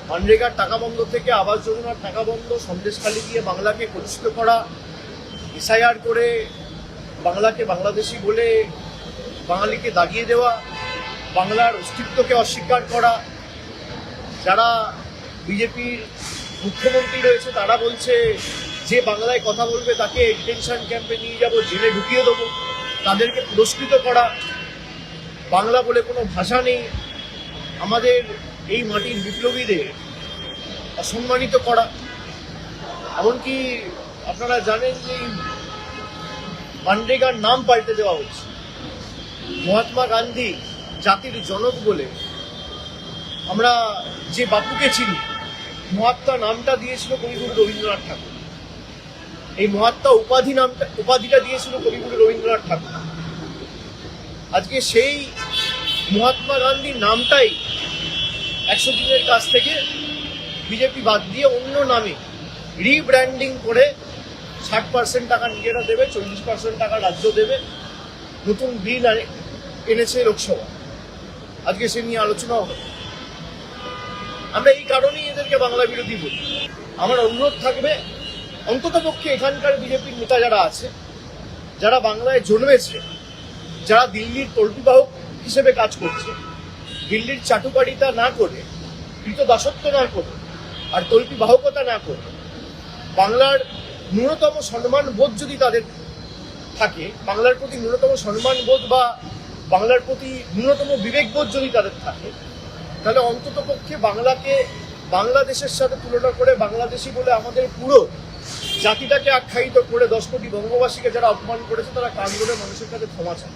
মানরেগার টাকা বন্ধ থেকে আবাস যোজনার টাকা বন্ধ, সন্দেশখালি দিয়ে বাংলাকে কলুষিত করা, এসআইআর করে বাংলাকে বাংলাদেশি বলে বাঙালিকে দাগিয়ে দেওয়া, বাংলার অস্তিত্বকে অস্বীকার করা। যারা বিজেপির মুখ্যমন্ত্রী রয়েছে তারা বলছে যে বাংলায় কথা বলবে তাকে ডিটেনশন ক্যাম্পে নিয়ে যাব, জেলে ঢুকিয়ে দেবো, তাদেরকে পুরস্কৃত করা। বাংলা বলে কোনো ভাষা নেই, আমাদের এই মাটির বিপ্লবীদের অসম্মানিত করা। এমনকি আপনারা জানেন যে মানরেগার নাম পাল্টে দেওয়া হচ্ছে। মহাত্মা গান্ধী জাতির জনক বলে আমরা যে বাপুকে চিনি, মহাত্মা নামটা দিয়েছিল কবিগুরু রবীন্দ্রনাথ ঠাকুর। এই মহাত্মা উপাধিটা দিয়েছিল কবিগুরু রবীন্দ্রনাথ ঠাকুর। আজকে সেই মহাত্মা গান্ধীর নামটাই 100 দিনের কাছ থেকে বিজেপি বাদ দিয়ে অন্য নামে রিব্র্যান্ডিং করে 60% টাকা নিজেরা দেবে, 40% টাকা রাজ্য দেবে, নতুন বিল এনেছে লোকসভা। আজকে সে নিয়ে আলোচনাও হবে। আমরা এই কারণেই এদেরকে বাংলা বিরোধী বলি। আমার অনুরোধ থাকবে, অন্তত পক্ষে এখানকার বিজেপির নেতা যারা আছে, যারা বাংলায় জন্মেছে, যারা দিল্লির তল্পিবাহক হিসেবে কাজ করছে, দিল্লির চাটুকারিতা না করে, কৃতদাসত্ব না করে, আর তল্পিবাহকতা না করে, বাংলার ন্যূনতম সম্মান বোধ যদি তাদের থাকে, বাংলার প্রতি ন্যূনতম সম্মান বোধ বা বাংলার প্রতি ন্যূনতম বিবেকবোধ যদি তাদের থাকে, তাহলে অন্তত পক্ষে বাংলাকে বাংলাদেশের সাথে তুলনা করে বাংলাদেশি বলে আমাদের পুরো জাতিটাকে আখ্যায়িত করে 10 কোটি বঙ্গবাসীকে যারা অপমান করেছে তারা কান ধরে মানুষের কাছে ক্ষমা চায়।